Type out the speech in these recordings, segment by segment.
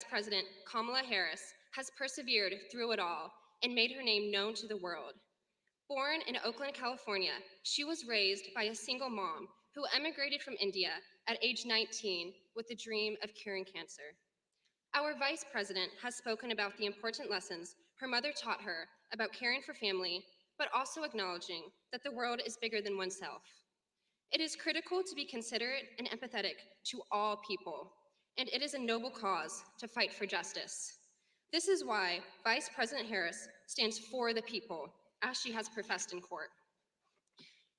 President Kamala Harris has persevered through it all and made her name known to the world. Born in Oakland, California, she was raised by a single mom who emigrated from India at age 19 with the dream of curing cancer. Our Vice President has spoken about the important lessons her mother taught her about caring for family, but also acknowledging that the world is bigger than oneself. It is critical to be considerate and empathetic to all people, and it is a noble cause to fight for justice. This is why Vice President Harris stands for the people, as she has professed in court.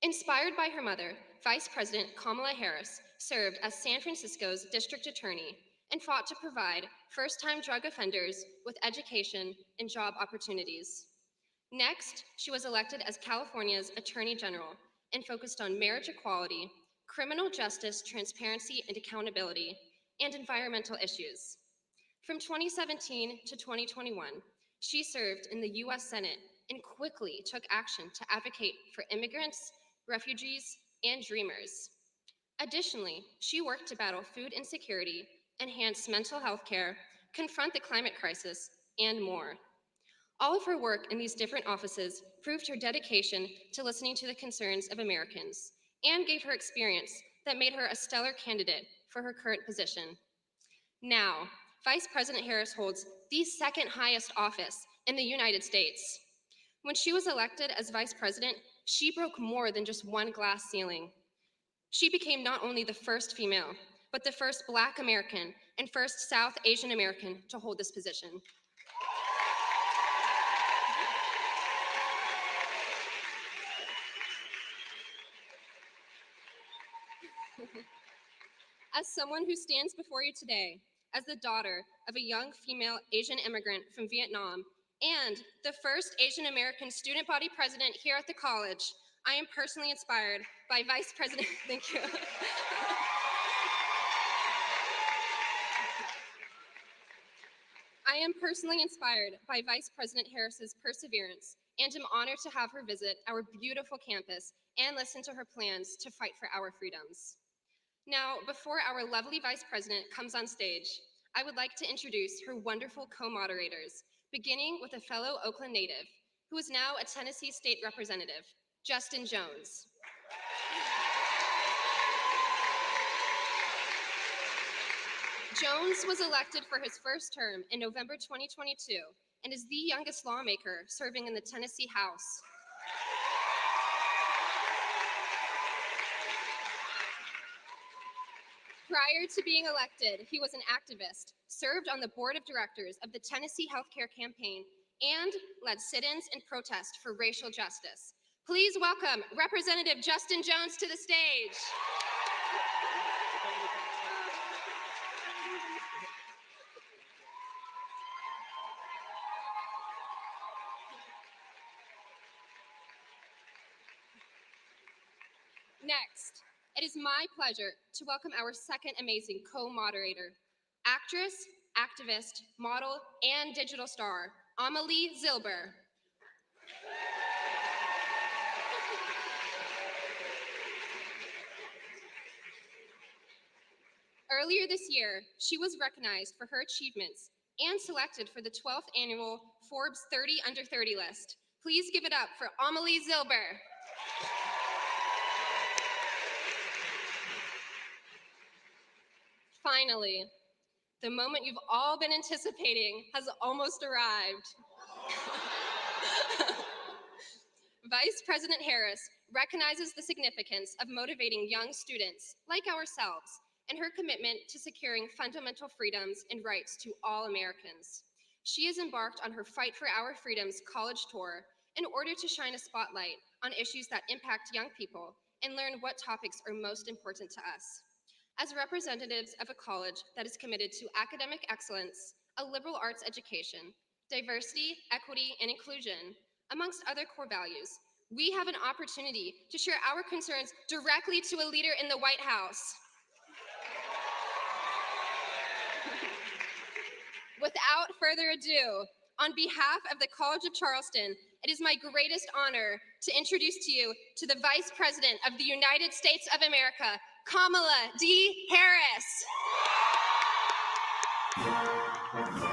Inspired by her mother, Vice President Kamala Harris served as San Francisco's district attorney and fought to provide first-time drug offenders with education and job opportunities. Next, she was elected as California's Attorney General and focused on marriage equality, criminal justice transparency and accountability, and environmental issues. From 2017 to 2021, she served in the US Senate and quickly took action to advocate for immigrants, refugees, and dreamers. Additionally, she worked to battle food insecurity, enhance mental health care, confront the climate crisis, and more. All of her work in these different offices proved her dedication to listening to the concerns of Americans and gave her experience that made her a stellar candidate for her current position. Now, Vice President Harris holds the second highest office in the United States. When she was elected as Vice President, she broke more than just one glass ceiling. She became not only the first female, but the first Black American and first South Asian American to hold this position. As someone who stands before you today, as the daughter of a young female Asian immigrant from Vietnam and the first Asian American student body president here at the college, I am personally inspired by Vice President, thank you. I am personally inspired by Vice President Harris's perseverance and am honored to have her visit our beautiful campus and listen to her plans to fight for our freedoms. Now, before our lovely Vice President comes on stage, I would like to introduce her wonderful co-moderators, beginning with a fellow Oakland native, who is now a Tennessee State Representative, Justin Jones. Jones was elected for his first term in November 2022 and is the youngest lawmaker serving in the Tennessee House. Prior to being elected, he was an activist, served on the board of directors of the Tennessee Healthcare Campaign, and led sit-ins and protests for racial justice. Please welcome Representative Justin Jones to the stage. Next, it is my pleasure to welcome our second amazing co-moderator, actress, activist, model, and digital star, Amelie Zilber. Earlier this year, she was recognized for her achievements and selected for the 12th annual Forbes 30 Under 30 list. Please give it up for Amelie Zilber. Finally, the moment you've all been anticipating has almost arrived. Vice President Harris recognizes the significance of motivating young students like ourselves and her commitment to securing fundamental freedoms and rights to all Americans. She has embarked on her Fight for Our Freedoms college tour in order to shine a spotlight on issues that impact young people and learn what topics are most important to us. As representatives of a college that is committed to academic excellence, a liberal arts education, diversity, equity, and inclusion, amongst other core values, we have an opportunity to share our concerns directly to a leader in the White House. Without further ado, on behalf of the College of Charleston, it is my greatest honor to introduce to you to the Vice President of the United States of America, Kamala D. Harris. Cougars!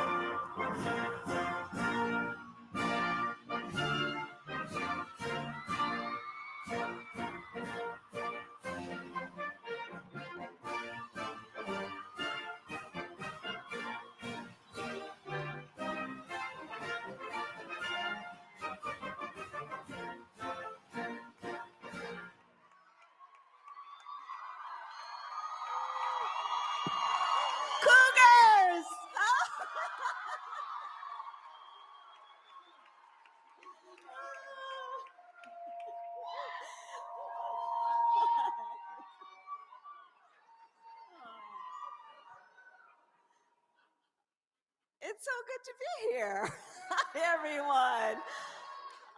It's so good to be here. Hi, everyone.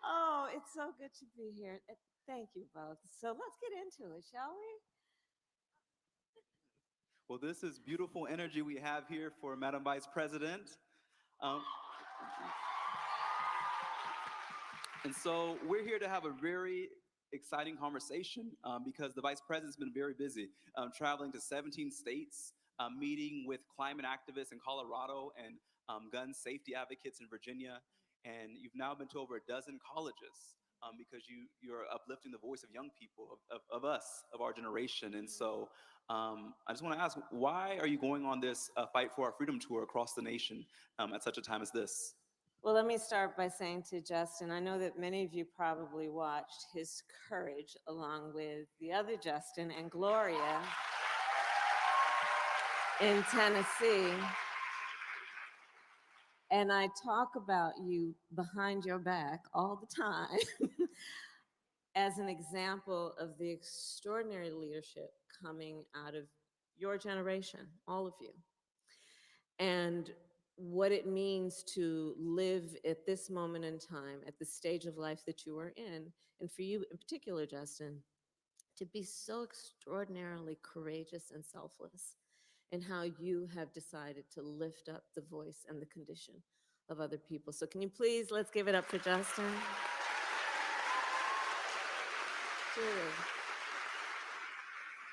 Oh, it's so good to be here. Thank you both. So let's get into it, shall we? Well, this is beautiful energy we have here for Madam Vice President. Um, and so we're here to have a very exciting conversation because the Vice President's been very busy traveling to 17 states, meeting with climate activists in Colorado and gun safety advocates in Virginia. And you've now been to over a dozen colleges because you're uplifting the voice of young people, of us, of our generation. And so I just want to ask, why are you going on this Fight for Our Freedom tour across the nation at such a time as this? Well, let me start by saying to Justin, I know that many of you probably watched his courage along with the other Justin and Gloria in Tennessee. And I talk about you behind your back all the time as an example of the extraordinary leadership coming out of your generation, all of you. And what it means to live at this moment in time, at the stage of life that you are in, and for you in particular, Justin, to be so extraordinarily courageous and selfless in how you have decided to lift up the voice and the condition of other people. So can you please, let's give it up for Justin. Truly.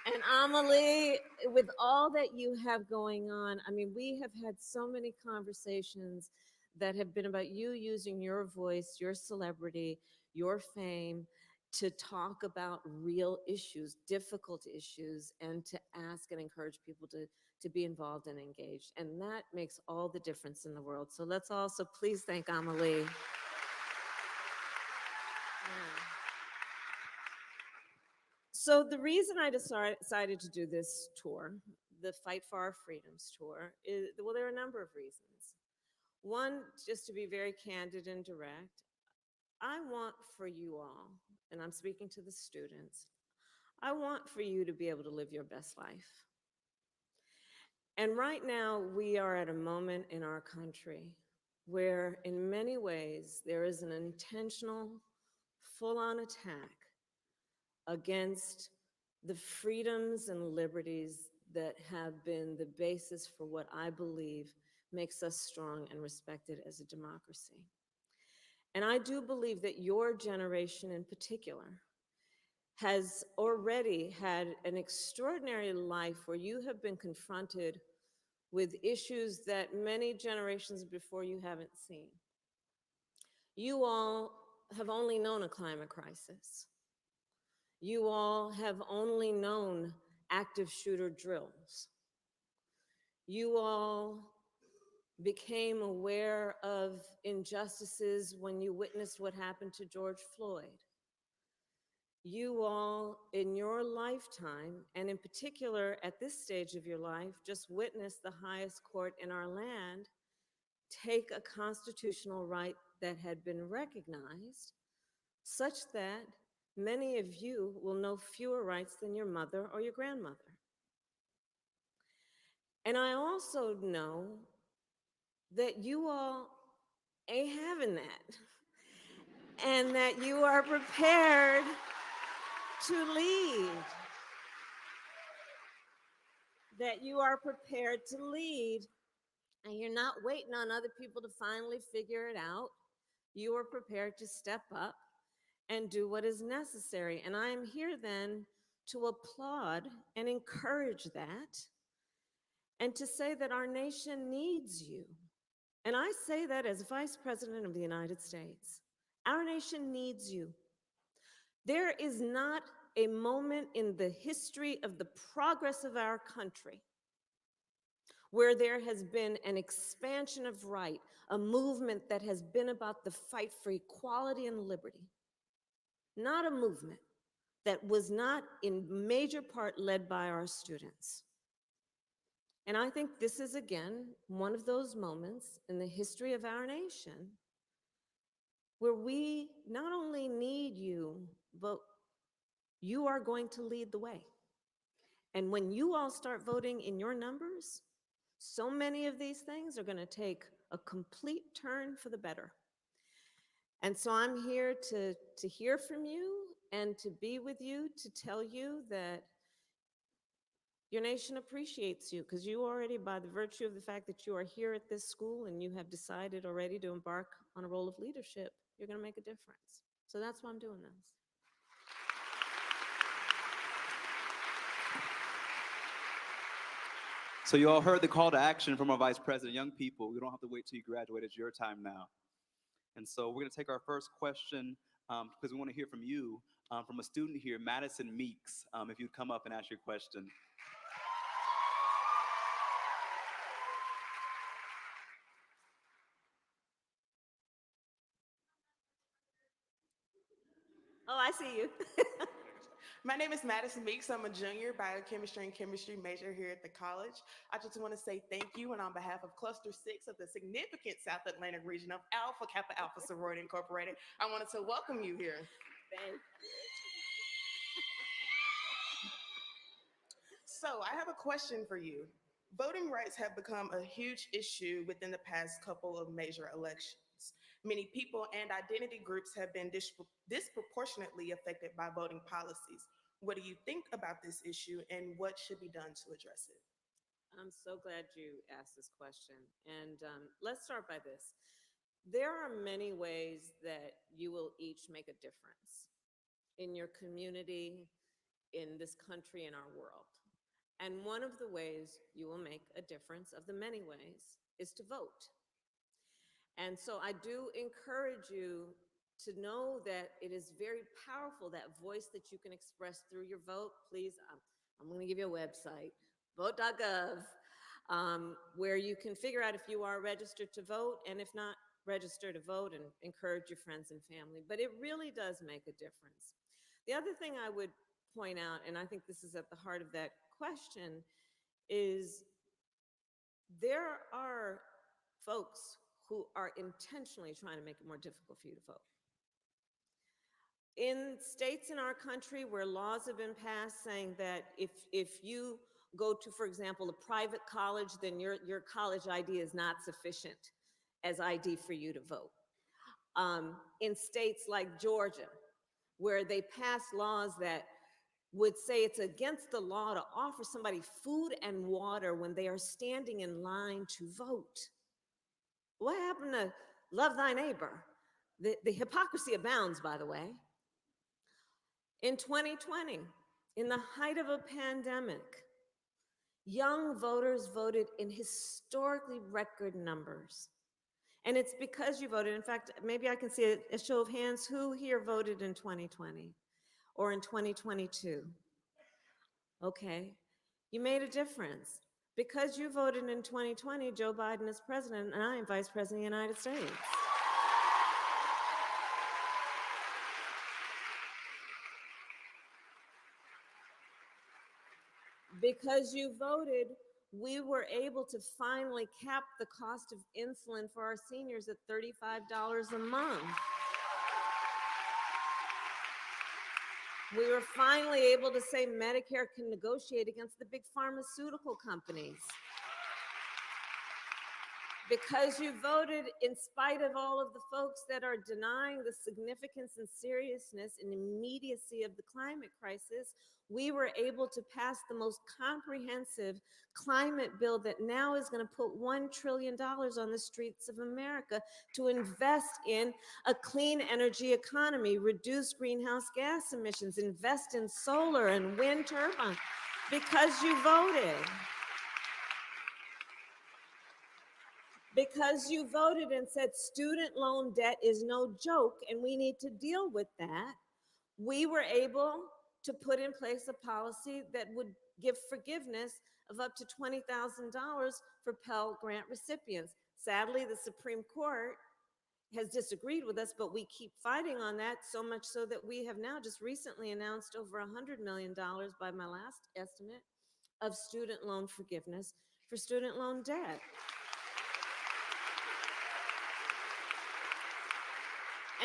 And Amelie, with all that you have going on, I mean, we have had so many conversations that have been about you using your voice, your celebrity, your fame to talk about real issues, difficult issues, and to ask and encourage people to be involved and engaged. And that makes all the difference in the world. So let's also please thank Amelie. Yeah. So the reason I decided to do this tour, the Fight for Our Freedoms tour, is, well, there are a number of reasons. One, just to be very candid and direct, I want for you all, and I'm speaking to the students, I want for you to be able to live your best life. And right now, we are at a moment in our country where, in many ways, there is an intentional, full-on attack against the freedoms and liberties that have been the basis for what I believe makes us strong and respected as a democracy. And I do believe that your generation in particular has already had an extraordinary life where you have been confronted with issues that many generations before you haven't seen. You all have only known a climate crisis. You all have only known active shooter drills. You all became aware of injustices when you witnessed what happened to George Floyd. You all, in your lifetime, and in particular at this stage of your life, just witnessed the highest court in our land take a constitutional right that had been recognized, such that many of you will know fewer rights than your mother or your grandmother. And I also know that you all ain't having that, and that you are prepared to lead. That you are prepared to lead, and you're not waiting on other people to finally figure it out. You are prepared to step up and do what is necessary. And I am here then to applaud and encourage that, and to say that our nation needs you. And I say that as Vice President of the United States. Our nation needs you. There is not a moment in the history of the progress of our country where there has been an expansion of right, a movement that has been about the fight for equality and liberty. Not a movement that was not in major part led by our students. And I think this is, again, one of those moments in the history of our nation where we not only need you, but you are going to lead the way. And when you all start voting in your numbers, so many of these things are going to take a complete turn for the better. And so I'm here to hear from you and to be with you, to tell you that your nation appreciates you, because you already, by the virtue of the fact that you are here at this school and you have decided already to embark on a role of leadership, you're going to make a difference. So that's why I'm doing this. So you all heard the call to action from our Vice President. Young people, you don't have to wait till you graduate. It's your time now. And so we're going to take our first question because we want to hear from you, from a student here, Madison Meeks, if you'd come up and ask your question. Oh, I see you. My name is Madison Meeks. I'm a junior biochemistry and chemistry major here at the college. I just want to say thank you, and on behalf of Cluster 6 of the significant South Atlantic region of Alpha Kappa Alpha Sorority Incorporated, I wanted to welcome you here. Thank you. So I have a question for you. Voting rights have become a huge issue within the past couple of major elections. Many people and identity groups have been disproportionately affected by voting policies. What do you think about this issue, and what should be done to address it? I'm so glad you asked this question. And let's start by this. There are many ways that you will each make a difference in your community, in this country, in our world. And one of the ways you will make a difference, of the many ways, is to vote. And so I do encourage you to know that it is very powerful, that voice that you can express through your vote. Please, I'm going to give you a website, vote.gov, where you can figure out if you are registered to vote, and if not, register to vote and encourage your friends and family. But it really does make a difference. The other thing I would point out, and I think this is at the heart of that question, is there are folks who are intentionally trying to make it more difficult for you to vote. In states in our country where laws have been passed saying that if you go to, for example, a private college, then your college ID is not sufficient as ID for you to vote. In states like Georgia, where they pass laws that would say it's against the law to offer somebody food and water when they are standing in line to vote. What happened to love thy neighbor? The hypocrisy abounds, by the way. In 2020, in the height of a pandemic, young voters voted in historically record numbers. And it's because you voted. In fact, maybe I can see a show of hands. Who here voted in 2020 or in 2022? Okay, you made a difference. Because you voted in 2020, Joe Biden is president, and I am vice president of the United States. Because you voted, we were able to finally cap the cost of insulin for our seniors at $35 a month. We were finally able to say Medicare can negotiate against the big pharmaceutical companies. Because you voted in spite of all of the folks that are denying the significance and seriousness and immediacy of the climate crisis, we were able to pass the most comprehensive climate bill that now is going to put $1 trillion on the streets of America to invest in a clean energy economy, reduce greenhouse gas emissions, invest in solar and wind turbines, because you voted. because you voted and said student loan debt is no joke and we need to deal with that, we were able to put in place a policy that would give forgiveness of up to $20,000 for Pell Grant recipients. Sadly, the Supreme Court has disagreed with us, but we keep fighting on that, so much so that we have now just recently announced over $100 million by my last estimate of student loan forgiveness for student loan debt.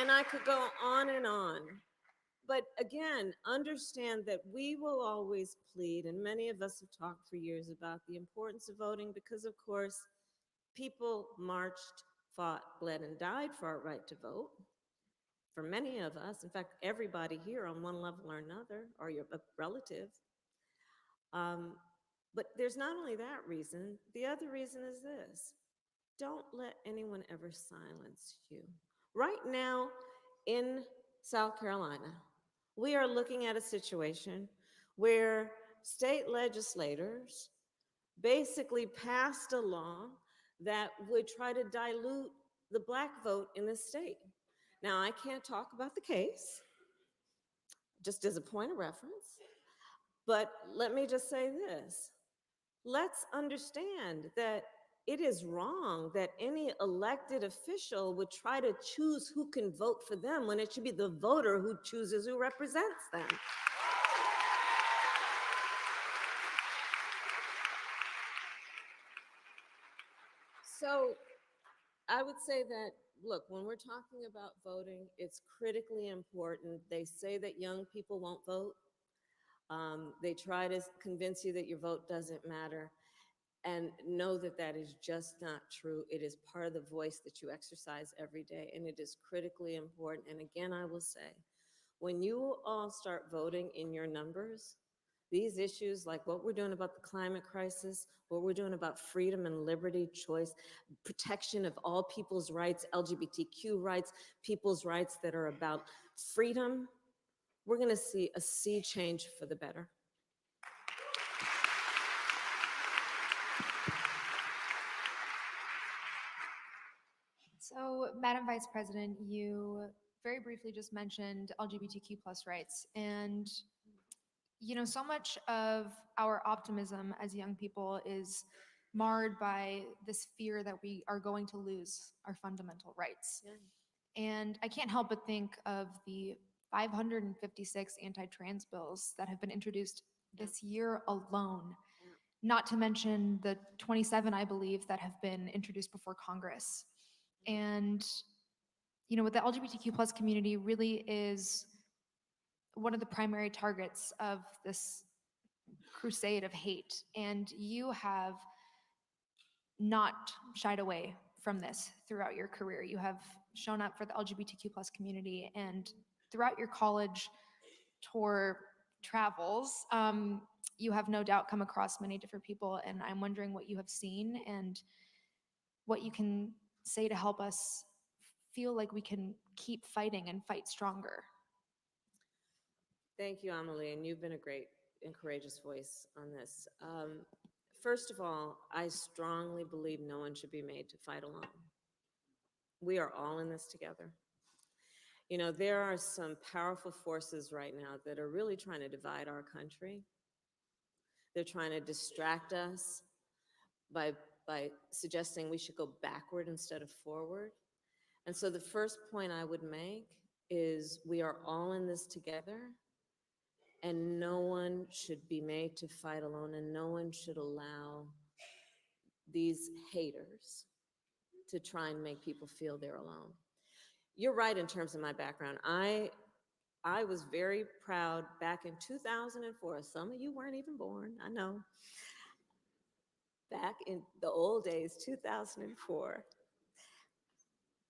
And I could go on and on. But again, understand that we will always plead, and many of us have talked for years about the importance of voting because, of course, people marched, fought, bled, and died for our right to vote. For many of us, in fact, everybody here on one level or another, or your relative. But there's not only that reason, the other reason is this: don't let anyone ever silence you. Right now in South Carolina, we are looking at a situation where state legislators basically passed a law that would try to dilute the Black vote in the state. Now, I can't talk about the case, just as a point of reference, but let me just say this. Let's understand that it is wrong that any elected official would try to choose who can vote for them when it should be the voter who chooses who represents them. So I would say that, look, when we're talking about voting, it's critically important. They say that young people won't vote. They try to convince you that your vote doesn't matter. And know that that is just not true. It is part of the voice that you exercise every day, and it is critically important. And again, I will say, when you all start voting in your numbers, these issues like what we're doing about the climate crisis, what we're doing about freedom and liberty, choice, protection of all people's rights, LGBTQ rights, people's rights that are about freedom, we're going to see a sea change for the better. So, Madam Vice President, you very briefly just mentioned LGBTQ plus rights. And, you know, so much of our optimism as young people is marred by this fear that we are going to lose our fundamental rights. Yeah. And I can't help but think of the 556 anti-trans bills that have been introduced this year alone, not to mention the 27, I believe, that have been introduced before Congress. And, you know, what the LGBTQ plus community really is one of the primary targets of this crusade of hate. And you have not shied away from this throughout your career. You have shown up for the LGBTQ plus community, and throughout your college tour travels, you have no doubt come across many different people, and I'm wondering what you have seen and what you can say to help us feel like we can keep fighting and fight stronger. Thank you, Amelie, and you've been a great and courageous voice on this. First of all, I strongly believe no one should be made to fight alone. We are all in this together. You know, there are some powerful forces right now that are really trying to divide our country. They're trying to distract us by suggesting we should go backward instead of forward. And so the first point I would make is we are all in this together, and no one should be made to fight alone, and no one should allow these haters to try and make people feel they're alone. You're right in terms of my background. I was very proud back in 2004. Some of you weren't even born, I know. Back in the old days, 2004,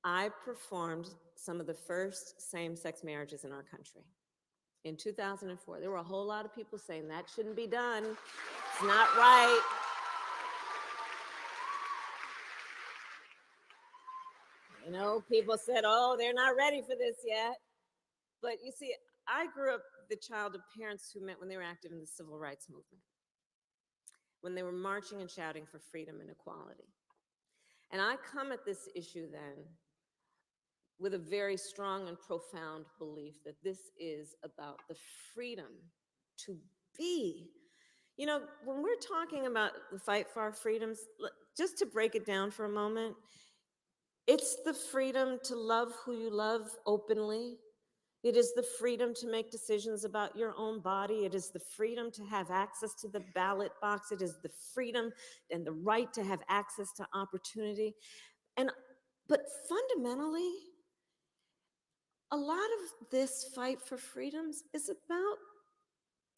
I performed some of the first same-sex marriages in our country. In 2004, there were a whole lot of people saying that shouldn't be done. It's not right. You know, people said, oh, they're not ready for this yet. But you see, I grew up the child of parents who met when they were active in the civil rights movement, when they were marching and shouting for freedom and equality. And I come at this issue then with a very strong and profound belief that this is about the freedom to be. You know, when we're talking about the fight for our freedoms, just to break it down for a moment, it's the freedom to love who you love openly. It is the freedom to make decisions about your own body. It is the freedom to have access to the ballot box. It is the freedom and the right to have access to opportunity. But fundamentally, a lot of this fight for freedoms is about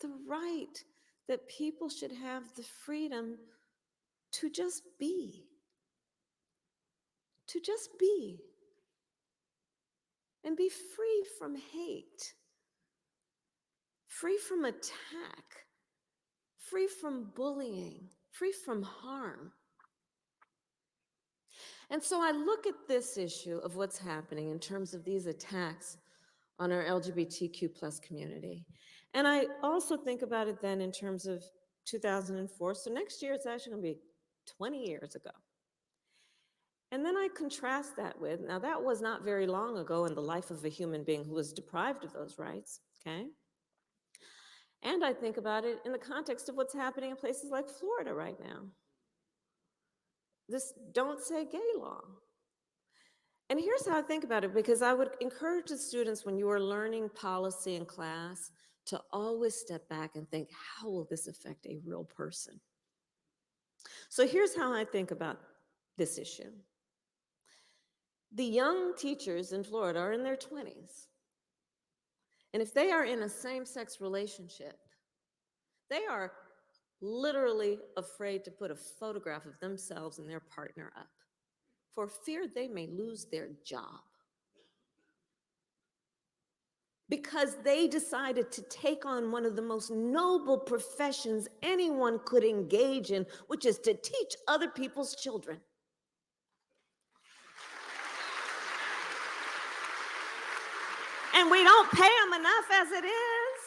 the right that people should have the freedom to just be. To just be. And be free from hate, free from attack, free from bullying, free from harm. And so I look at this issue of what's happening in terms of these attacks on our LGBTQ plus community. And I also think about it then in terms of 2004. So next year, it's actually gonna be 20 years ago. And then I contrast that with, now that was not very long ago in the life of a human being who was deprived of those rights, okay? And I think about it in the context of what's happening in places like Florida right now. This don't say gay law. And here's how I think about it, because I would encourage the students when you are learning policy in class to always step back and think, how will this affect a real person? So here's how I think about this issue. The young teachers in Florida are in their 20s. And if they are in a same-sex relationship, they are literally afraid to put a photograph of themselves and their partner up for fear they may lose their job. Because they decided to take on one of the most noble professions anyone could engage in, which is to teach other people's children. And we don't pay them enough as it is.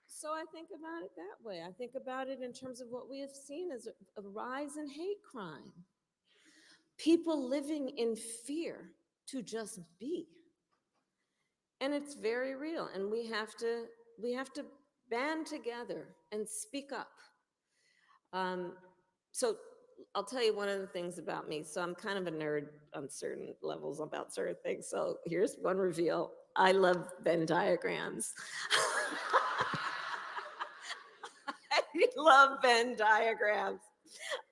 So I think about it that way. I think about it in terms of what we have seen as a rise in hate crime. People living in fear to just be. And it's very real. And we have to band together and speak up. So I'll tell you one of the things about me. So I'm kind of a nerd on certain levels about certain things. So here's one reveal. I love Venn diagrams. I love Venn diagrams.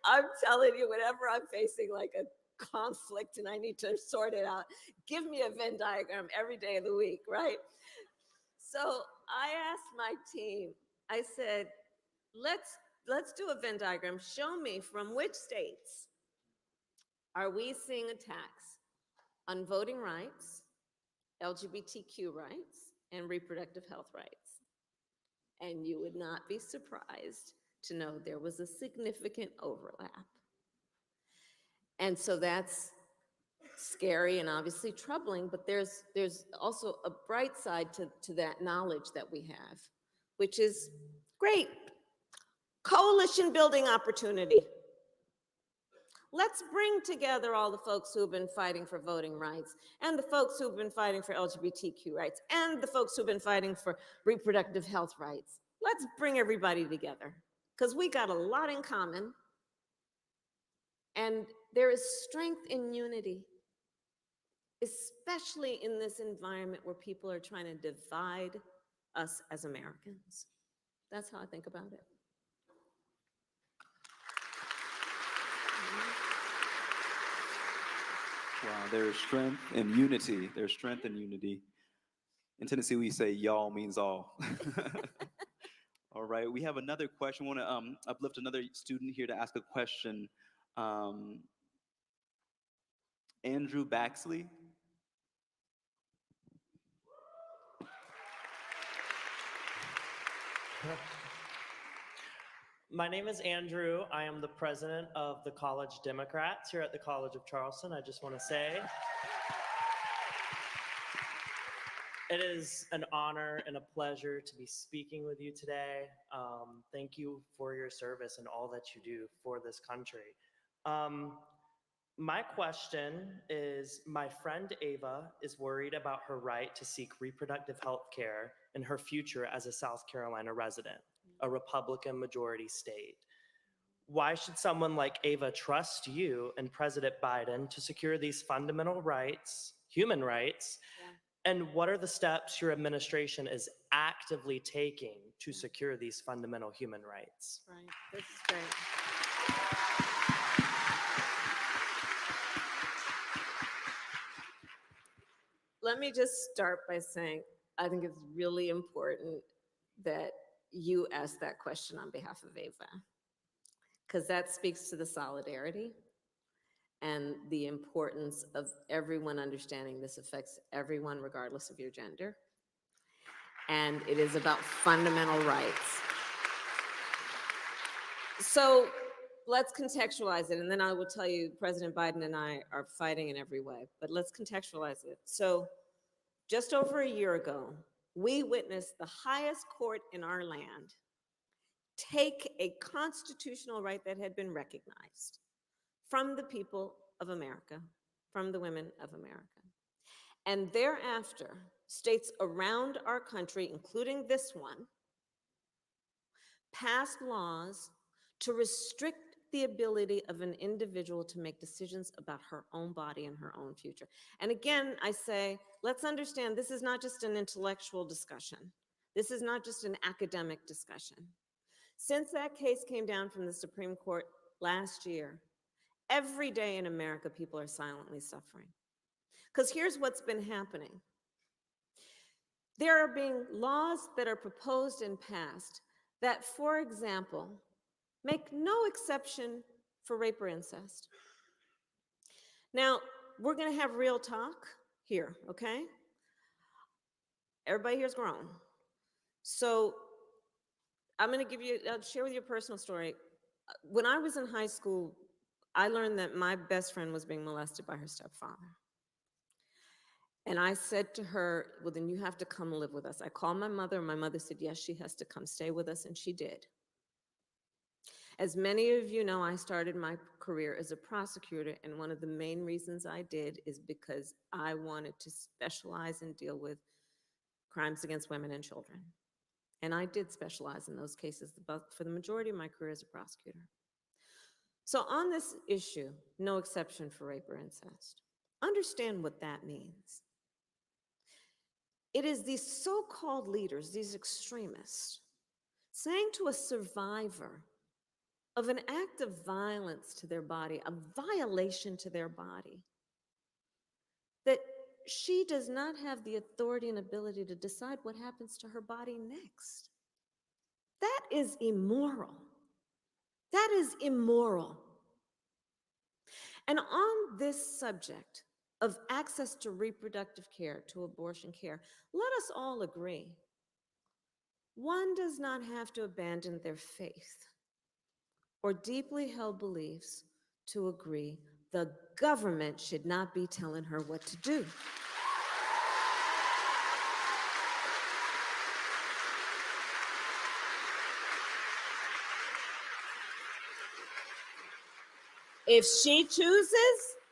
I'm telling you, whenever I'm facing like a conflict and I need to sort it out, give me a Venn diagram every day of the week, right? So I asked my team, I said, let's do a Venn diagram. Show me from which states are we seeing attacks on voting rights, LGBTQ rights, and reproductive health rights. And you would not be surprised to know there was a significant overlap. And so that's scary and obviously troubling, but there's also a bright side to that knowledge that we have, which is great. Coalition building opportunity. Let's bring together all the folks who've been fighting for voting rights, and the folks who've been fighting for LGBTQ rights, and the folks who've been fighting for reproductive health rights. Let's bring everybody together, because we got a lot in common, and there is strength in unity, especially in this environment where people are trying to divide us as Americans. That's how I think about it. Wow, there is strength in unity. There's strength in unity. In Tennessee, we say y'all means all. All right, we have another question. We want to uplift another student here to ask a question. Andrew Baxley. My name is Andrew. I am the president of the College Democrats here at the College of Charleston. I just want to say It is an honor and a pleasure to be speaking with you today. Thank you for your service and all that you do for this country. Um, my question is, my friend Ava is worried about her right to seek reproductive health care in her future as a South Carolina resident, a Republican majority state. Why should someone like Ava trust you and President Biden to secure these fundamental rights, human rights? And what are the steps your administration is actively taking to secure these fundamental human rights? Right, this is great. Let me just start by saying, I think it's really important that you ask that question on behalf of Ava, because that speaks to the solidarity and the importance of everyone understanding this affects everyone regardless of your gender. And it is about fundamental rights. So let's contextualize it, and then I will tell you President Biden and I are fighting in every way, but let's contextualize it. So just over a year ago, we witnessed the highest court in our land take a constitutional right that had been recognized from the people of America, from the women of America. And thereafter, states around our country, including this one, passed laws to restrict the ability of an individual to make decisions about her own body and her own future. And again, I say, let's understand this is not just an intellectual discussion. This is not just an academic discussion. Since that case came down from the Supreme Court last year, every day in America, people are silently suffering. Because here's what's been happening. There are being laws that are proposed and passed that, for example, make no exception for rape or incest. Now, we're going to have real talk here, okay? Everybody here's grown. So I'm going to I'll share with you a personal story. When I was in high school, I learned that my best friend was being molested by her stepfather. And I said to her, well, then you have to come live with us. I called my mother, and my mother said, yes, she has to come stay with us, and she did. As many of you know, I started my career as a prosecutor, and one of the main reasons I did is because I wanted to specialize and deal with crimes against women and children. And I did specialize in those cases for the majority of my career as a prosecutor. So on this issue, no exception for rape or incest, understand what that means. It is these so-called leaders, these extremists, saying to a survivor of an act of violence to their body, a violation to their body, that she does not have the authority and ability to decide what happens to her body next. That is immoral. That is immoral. And on this subject of access to reproductive care, to abortion care, let us all agree, one does not have to abandon their faith or deeply held beliefs to agree the government should not be telling her what to do. If she chooses,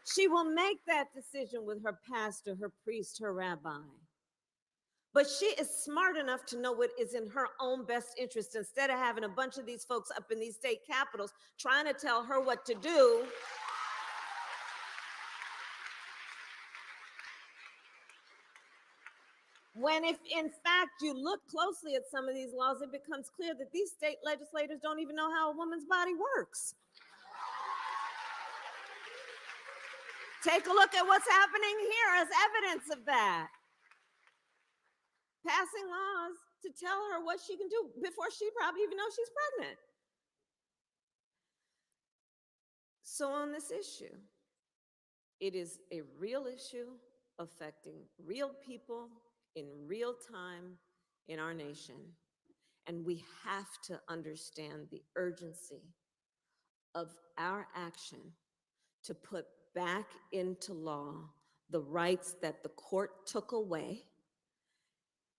she will make that decision with her pastor, her priest, her rabbi. But she is smart enough to know what is in her own best interest instead of having a bunch of these folks up in these state capitals trying to tell her what to do. When if in fact you look closely at some of these laws, it becomes clear that these state legislators don't even know how a woman's body works. Take a look at what's happening here as evidence of that. Passing laws to tell her what she can do before she probably even knows she's pregnant. So on this issue, it is a real issue affecting real people in real time in our nation. And we have to understand the urgency of our action to put back into law the rights that the court took away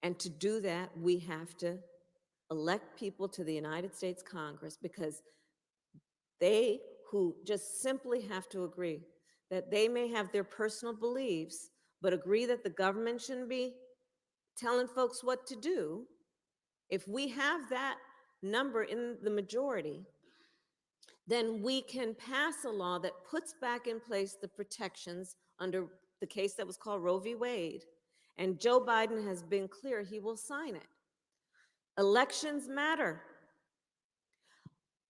And to do that, we have to elect people to the United States Congress, because they who just simply have to agree that they may have their personal beliefs, but agree that the government shouldn't be telling folks what to do. If we have that number in the majority, then we can pass a law that puts back in place the protections under the case that was called Roe v. Wade. And Joe Biden has been clear he will sign it. Elections matter.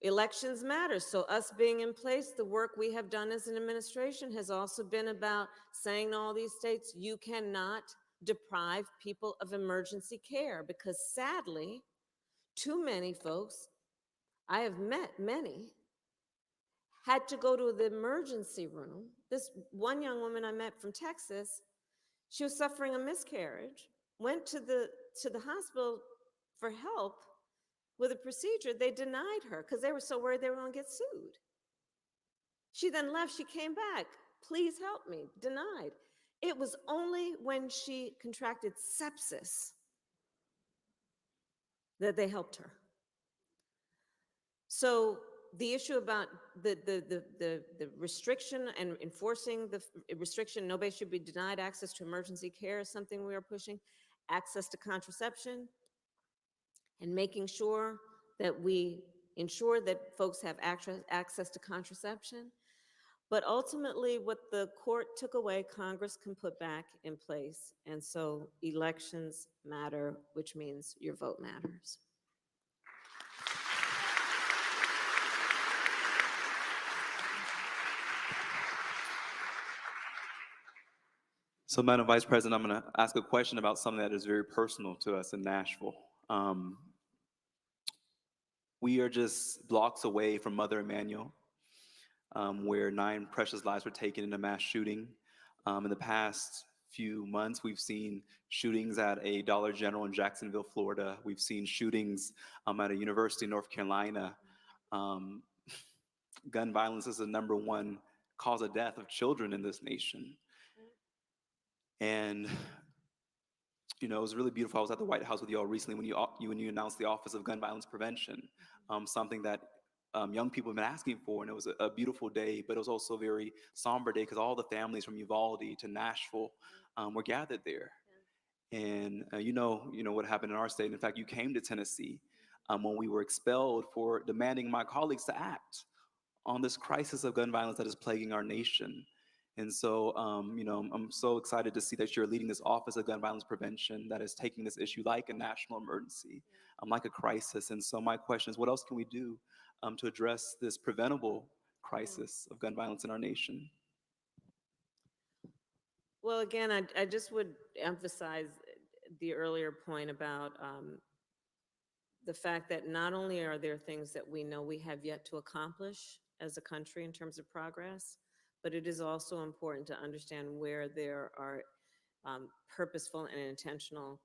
Elections matter. So us being in place, the work we have done as an administration has also been about saying to all these states, you cannot deprive people of emergency care, because sadly, too many folks, I have met many, had to go to the emergency room. This one young woman I met from Texas, she was suffering a miscarriage, went to the hospital for help with a procedure. They denied her because they were so worried they were going to get sued. She then left, she came back, please help me, denied. It was only when she contracted sepsis that they helped her. So the issue about the restriction and enforcing the restriction, nobody should be denied access to emergency care, is something we are pushing. Access to contraception, and making sure that we ensure that folks have access to contraception. But ultimately, what the court took away, Congress can put back in place. And so elections matter, which means your vote matters. So, Madam Vice President, I'm going to ask a question about something that is very personal to us in Nashville. We are just blocks away from Mother Emanuel, where 9 precious lives were taken in a mass shooting. In the past few months, we've seen shootings at a Dollar General in Jacksonville, Florida. We've seen shootings at a university in North Carolina. Gun violence is the #1 cause of death of children in this nation. And it was really beautiful. I was at the White House with you all recently when you announced the Office of Gun Violence Prevention, something that young people have been asking for, and it was a beautiful day, but it was also a very somber day because all the families from Uvalde to Nashville were gathered there. And you know what happened in our state. In fact, you came to Tennessee when we were expelled for demanding my colleagues to act on this crisis of gun violence that is plaguing our nation. And so, I'm so excited to see that you're leading this Office of Gun Violence Prevention that is taking this issue like a national emergency, like a crisis. And so my question is, what else can we do to address this preventable crisis of gun violence in our nation? Well, again, I just would emphasize the earlier point about the fact that not only are there things that we know we have yet to accomplish as a country in terms of progress, but it is also important to understand where there are purposeful and intentional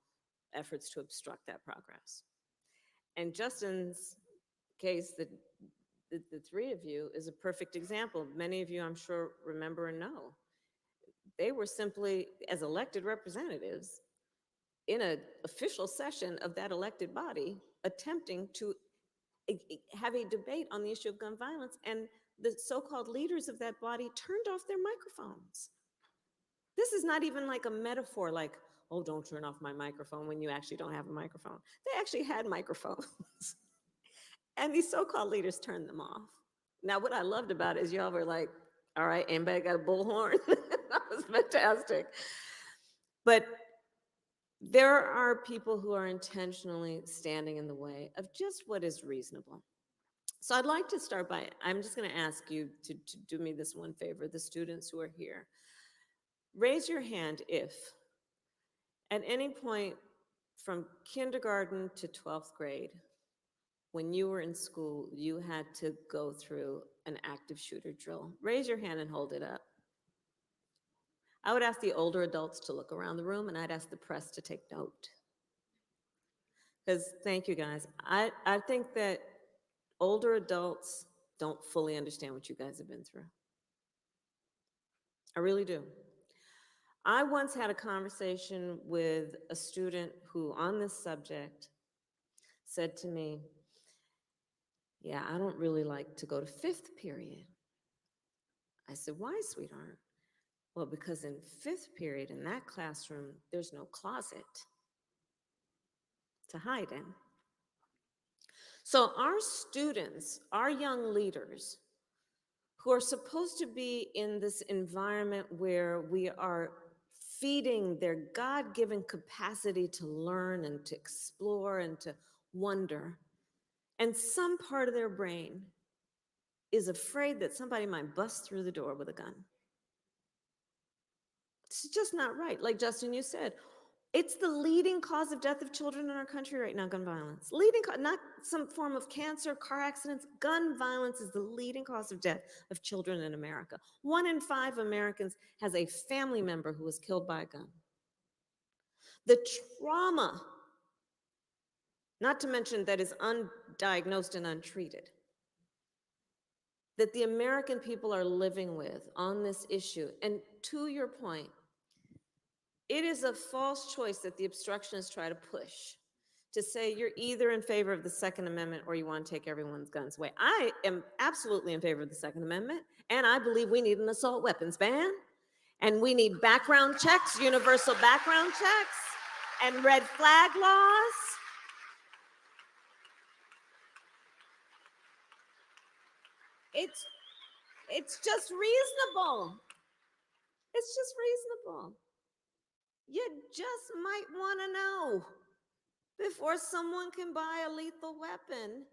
efforts to obstruct that progress. And Justin's case, the 3 of you, is a perfect example. Many of you, I'm sure, remember and know. They were simply, as elected representatives, in an official session of that elected body, attempting to have a debate on the issue of gun violence, and the so-called leaders of that body turned off their microphones. This is not even like a metaphor, like, oh, don't turn off my microphone when you actually don't have a microphone. They actually had microphones. And these so-called leaders turned them off. Now, what I loved about it is y'all were like, all right, anybody got a bullhorn? That was fantastic. But there are people who are intentionally standing in the way of just what is reasonable. So I'd like to start by, I'm just going to ask you to do me this one favor, the students who are here. Raise your hand if, at any point from kindergarten to 12th grade, when you were in school, you had to go through an active shooter drill. Raise your hand and hold it up. I would ask the older adults to look around the room, and I'd ask the press to take note. Because, thank you guys, I think that older adults don't fully understand what you guys have been through. I really do. I once had a conversation with a student who, on this subject, said to me, yeah, I don't really like to go to fifth period. I said, why, sweetheart? Well, because in fifth period in that classroom, there's no closet to hide in. So our students, our young leaders, who are supposed to be in this environment where we are feeding their God-given capacity to learn and to explore and to wonder, and some part of their brain is afraid that somebody might bust through the door with a gun. It's just not right. Like Justin, you said, it's the leading cause of death of children in our country right now, gun violence. Not some form of cancer, car accidents. Gun violence is the leading cause of death of children in America. 1 in 5 Americans has a family member who was killed by a gun. The trauma, not to mention that is undiagnosed and untreated, that the American people are living with on this issue. And to your point, it is a false choice that the obstructionists try to push to say you're either in favor of the Second Amendment or you want to take everyone's guns away. I am absolutely in favor of the Second Amendment, and I believe we need an assault weapons ban, and we need background checks, universal background checks, and red flag laws. It's just reasonable. It's just reasonable. You just might want to know before someone can buy a lethal weapon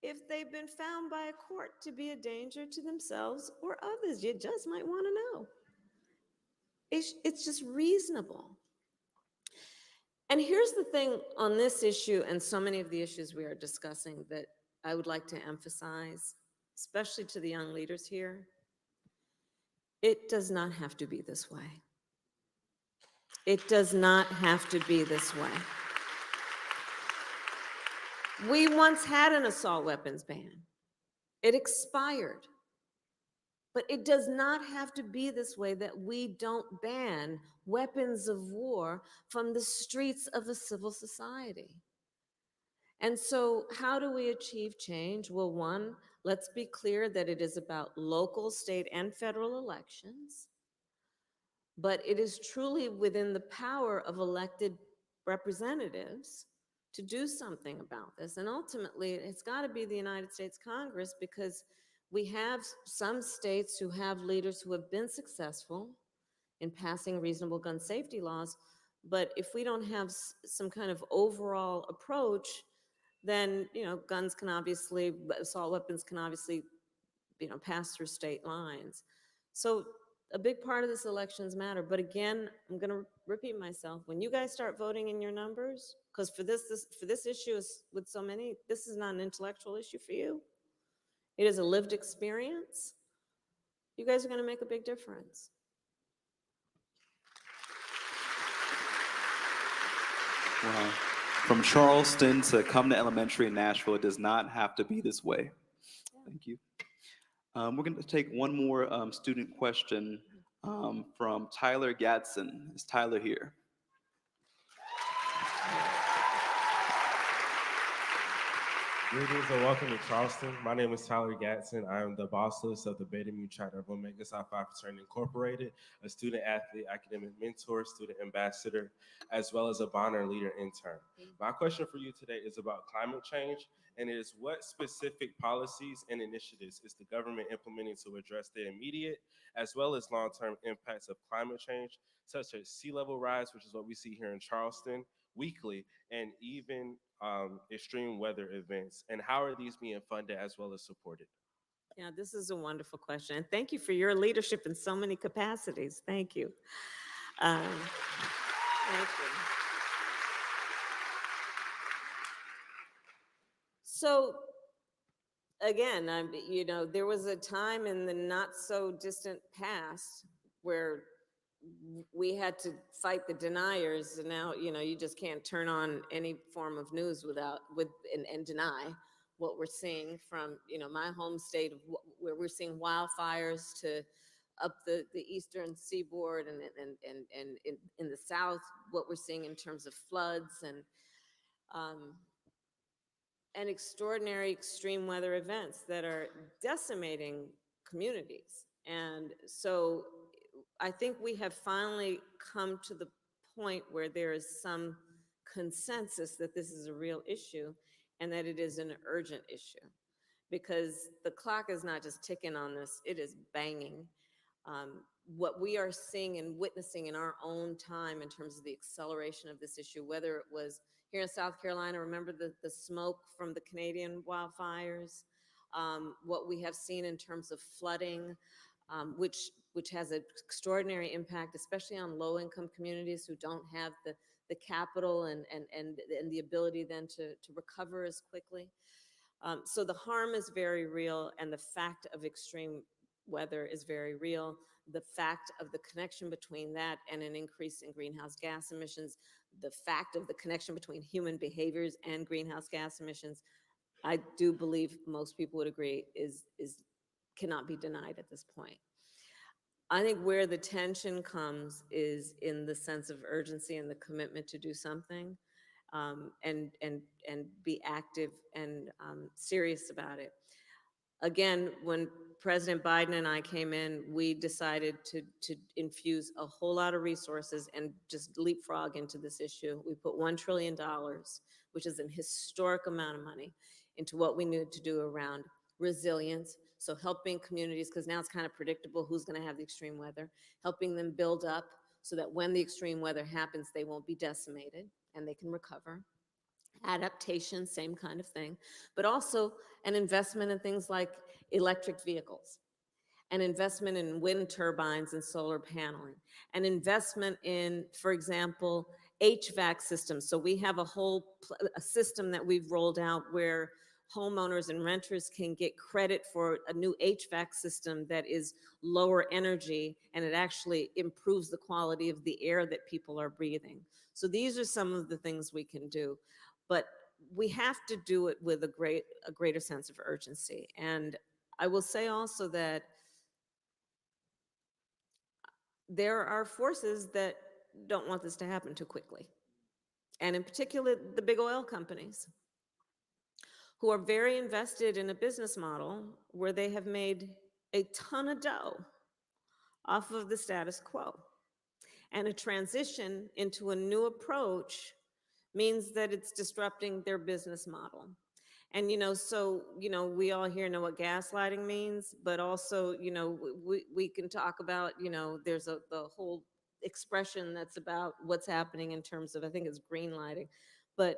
if they've been found by a court to be a danger to themselves or others. You just might want to know. It's just reasonable. And here's the thing on this issue and so many of the issues we are discussing that I would like to emphasize, especially to the young leaders here. It does not have to be this way. It does not have to be this way. We once had an assault weapons ban. It expired. But it does not have to be this way, that we don't ban weapons of war from the streets of a civil society. And so how do we achieve change? Well, one, let's be clear that it is about local, state, and federal elections. But it is truly within the power of elected representatives to do something about this. And ultimately, it's got to be the United States Congress, because we have some states who have leaders who have been successful in passing reasonable gun safety laws. But if we don't have some kind of overall approach, then, guns can obviously, assault weapons can obviously, pass through state lines. So a big part of this elections matter. But again, I'm going to repeat myself. When you guys start voting in your numbers, because for this issue is with so many, this is not an intellectual issue for you. It is a lived experience. You guys are going to make a big difference. Wow. From Charleston to come to elementary in Nashville, it does not have to be this way. Thank you. We're going to take one more student question from Tyler Gadsden. Is Tyler here? Greetings and welcome to Charleston. My name is Tyler Gadsden. I am the boss list of the Beta Mu chapter of Omega Psi Phi Fraternity Incorporated, a student athlete, academic mentor, student ambassador, as well as a Bonner leader intern. My question for you today is about climate change, and it is: what specific policies and initiatives is the government implementing to address the immediate as well as long-term impacts of climate change, such as sea level rise, which is what we see here in Charleston weekly, and even extreme weather events, and how are these being funded as well as supported? Yeah, this is a wonderful question. And thank you for your leadership in so many capacities. Thank you. Thank you. So again, there was a time in the not so distant past where we had to fight the deniers, and now you just can't turn on any form of news and deny what we're seeing from my home state, where we're seeing wildfires, to up the eastern seaboard and in the south, what we're seeing in terms of floods um, and extraordinary extreme weather events that are decimating communities. And so I think we have finally come to the point where there is some consensus that this is a real issue and that it is an urgent issue, because the clock is not just ticking on this, it is banging. What we are seeing and witnessing in our own time in terms of the acceleration of this issue, whether it was here in South Carolina, remember the smoke from the Canadian wildfires, what we have seen in terms of flooding, which has an extraordinary impact, especially on low-income communities who don't have the capital and the ability then to recover as quickly. So the harm is very real, and the fact of extreme weather is very real. The fact of the connection between that and an increase in greenhouse gas emissions, the fact of the connection between human behaviors and greenhouse gas emissions, I do believe most people would agree is cannot be denied at this point. I think where the tension comes is in the sense of urgency and the commitment to do something, and be active and serious about it. Again, when President Biden and I came in, we decided to infuse a whole lot of resources and just leapfrog into this issue. We put $1 trillion, which is an historic amount of money, into what we need to do around resilience. So helping communities, because now it's kind of predictable who's going to have the extreme weather, helping them build up so that when the extreme weather happens, they won't be decimated and they can recover. Adaptation, same kind of thing, but also an investment in things like electric vehicles, an investment in wind turbines and solar paneling, an investment in, for example, HVAC systems. So we have a system that we've rolled out where homeowners and renters can get credit for a new HVAC system that is lower energy, and it actually improves the quality of the air that people are breathing. So these are some of the things we can do, but we have to do it with a greater sense of urgency. And I will say also that there are forces that don't want this to happen too quickly. And in particular, the big oil companies, who are very invested in a business model where they have made a ton of dough off of the status quo. And a transition into a new approach means that it's disrupting their business model. And, we all here know what gaslighting means, but also, we can talk about, there's the whole expression that's about what's happening in terms of, I think it's green lighting, but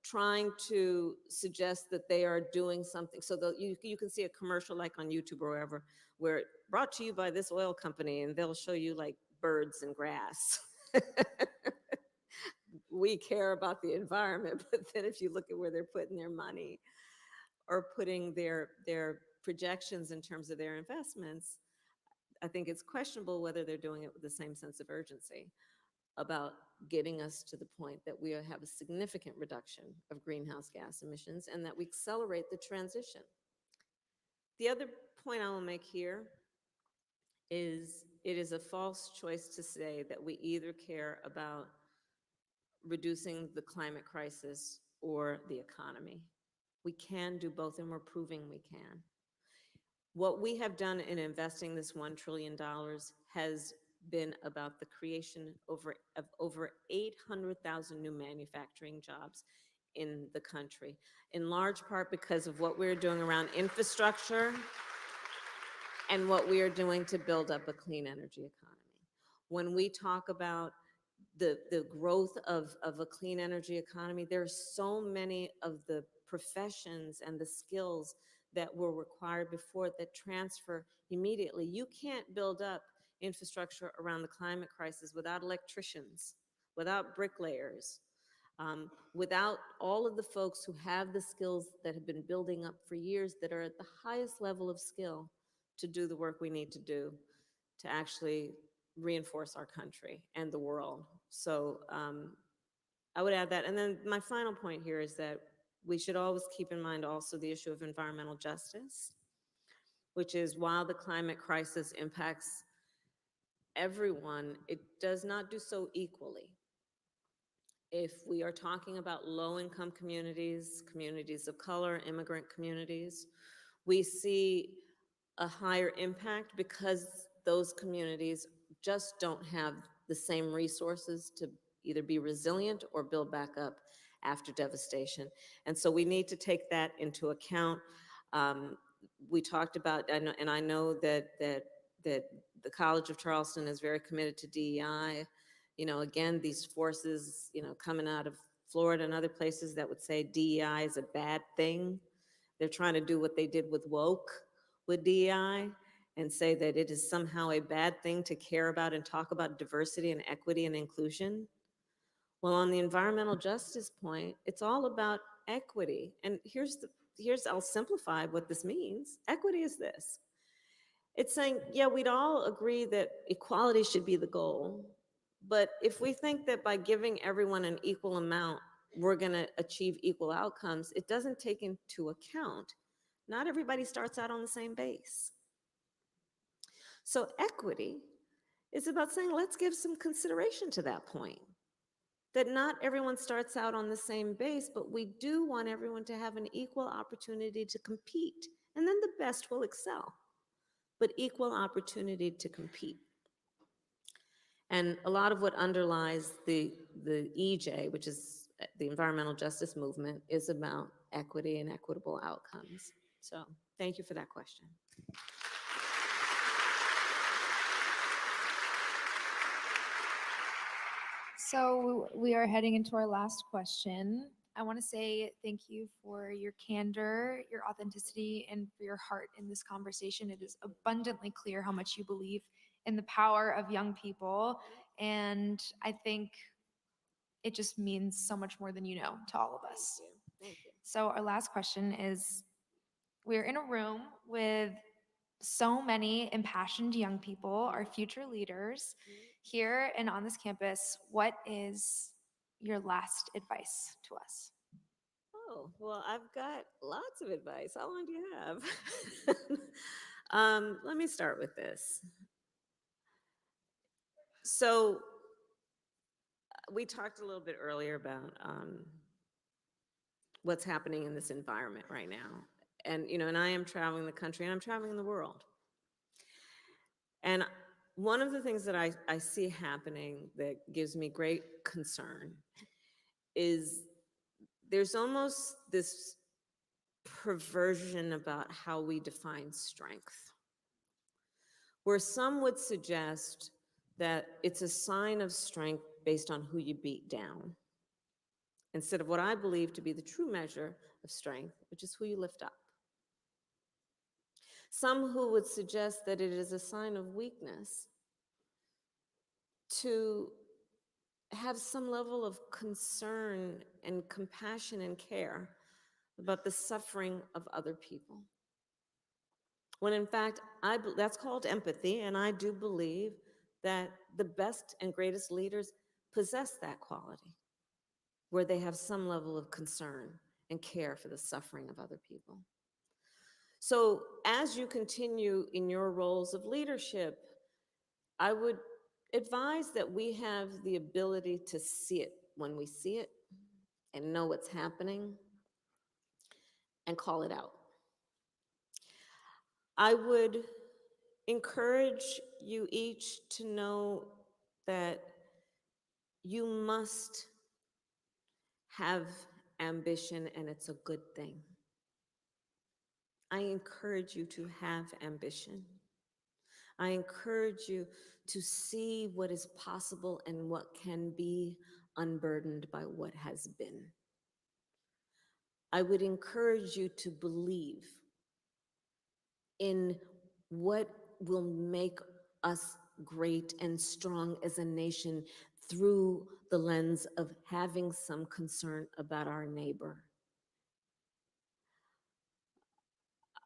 trying to suggest that they are doing something. So you can see a commercial like on YouTube or wherever, where brought to you by this oil company, and they'll show you like birds and grass. We care about the environment, but then if you look at where they're putting their money or putting their projections in terms of their investments, I think it's questionable whether they're doing it with the same sense of urgency about getting us to the point that we have a significant reduction of greenhouse gas emissions and that we accelerate the transition. The other point I will make here is it is a false choice to say that we either care about reducing the climate crisis or the economy. We can do both, and we're proving we can. What we have done in investing this $1 trillion has been about the creation of over 800,000 new manufacturing jobs in the country, in large part because of what we're doing around infrastructure and what we are doing to build up a clean energy economy. When we talk about the growth of a clean energy economy, there are so many of the professions and the skills that were required before that transfer immediately. You can't build up infrastructure around the climate crisis without electricians, without bricklayers, without all of the folks who have the skills that have been building up for years, that are at the highest level of skill to do the work we need to do to actually reinforce our country and the world. So I would add that. And then my final point here is that we should always keep in mind also the issue of environmental justice, which is while the climate crisis impacts everyone, it does not do so equally. If we are talking about low-income communities, communities of color, immigrant communities, we see a higher impact because those communities just don't have the same resources to either be resilient or build back up after devastation. And so we need to take that into account. We talked about, and I know that the College of Charleston is very committed to DEI. You know, again, these forces, you know, coming out of Florida and other places that would say DEI is a bad thing. They're trying to do what they did with woke, with DEI, and say that it is somehow a bad thing to care about and talk about diversity and equity and inclusion. Well, on the environmental justice point, it's all about equity. And I'll simplify what this means. Equity is this. It's saying, yeah, we'd all agree that equality should be the goal. But if we think that by giving everyone an equal amount, we're going to achieve equal outcomes, it doesn't take into account not everybody starts out on the same base. So equity is about saying, let's give some consideration to that point. That not everyone starts out on the same base, but we do want everyone to have an equal opportunity to compete. And then the best will excel, but equal opportunity to compete. And a lot of what underlies the EJ, which is the environmental justice movement, is about equity and equitable outcomes. So thank you for that question. So we are heading into our last question. I want to say thank you for your candor, your authenticity, and for your heart in this conversation. It is abundantly clear how much you believe in the power of young people. And I think it just means so much more than you know to all of us. Thank you. So our last question is, we're in a room with so many impassioned young people, our future leaders here and on this campus. What is your last advice to us? Oh, well, I've got lots of advice. How long do you have? Let me start with this. So we talked a little bit earlier about what's happening in this environment right now. And, you know, and I am traveling the country and I'm traveling the world. And one of the things that I see happening that gives me great concern is there's almost this perversion about how we define strength, where some would suggest that it's a sign of strength based on who you beat down, instead of what I believe to be the true measure of strength, which is who you lift up. Some who would suggest that it is a sign of weakness to have some level of concern and compassion and care about the suffering of other people. When in fact, that's called empathy, and I do believe that the best and greatest leaders possess that quality, where they have some level of concern and care for the suffering of other people. So as you continue in your roles of leadership, I would advise that we have the ability to see it when we see it and know what's happening and call it out. I would encourage you each to know that you must have ambition, and it's a good thing. I encourage you to have ambition. I encourage you to see what is possible and what can be unburdened by what has been. I would encourage you to believe in what will make us great and strong as a nation through the lens of having some concern about our neighbor.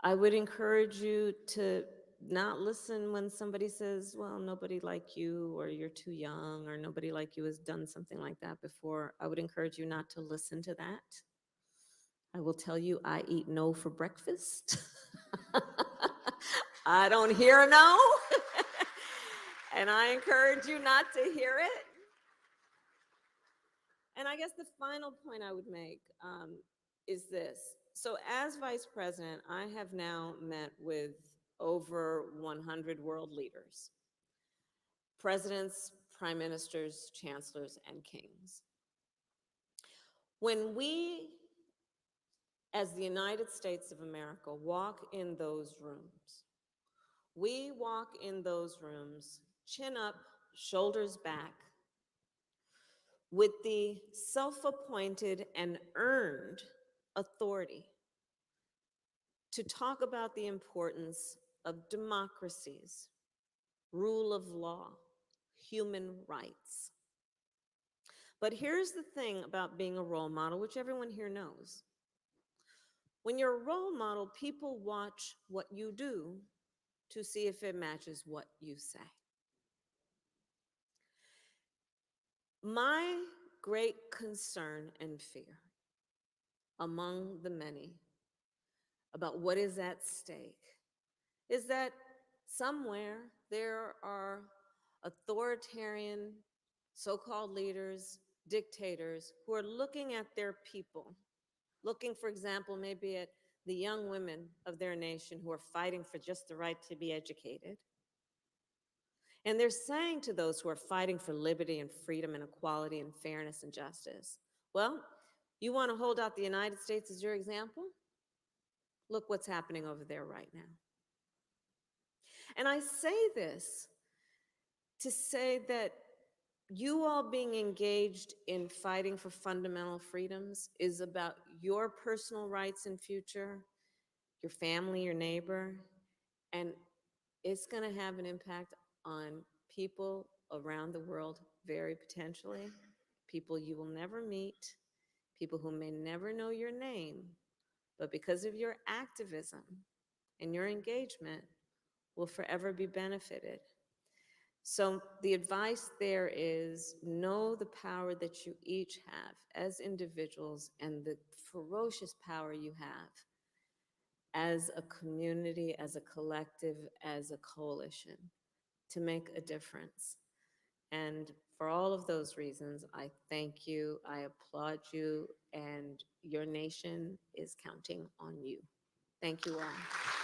I would encourage you to not listen when somebody says, well, nobody like you, or you're too young, or nobody like you has done something like that before. I would encourage you not to listen to that. I will tell you, I eat no for breakfast. I don't hear no. And I encourage you not to hear it. And I guess the final point I would make is this. So as vice president, I have now met with over 100 world leaders, presidents, prime ministers, chancellors, and kings. When we, as the United States of America, walk in those rooms, we walk in those rooms, chin up, shoulders back, with the self-appointed and earned authority to talk about the importance of democracies, rule of law, human rights. But here's the thing about being a role model, which everyone here knows. When you're a role model, people watch what you do to see if it matches what you say. My great concern and fear among the many about what is at stake is that somewhere there are authoritarian so-called leaders, dictators, who are looking at their people, looking, for example, maybe at the young women of their nation who are fighting for just the right to be educated. And they're saying to those who are fighting for liberty and freedom and equality and fairness and justice, well, you want to hold out the United States as your example? Look what's happening over there right now. And I say this to say that you all being engaged in fighting for fundamental freedoms is about your personal rights and future, your family, your neighbor, and it's going to have an impact on people around the world, very potentially, people you will never meet, people who may never know your name, but because of your activism and your engagement, will forever be benefited. So the advice there is know the power that you each have as individuals and the ferocious power you have as a community, as a collective, as a coalition to make a difference. And for all of those reasons, I thank you, I applaud you, and your nation is counting on you. Thank you all.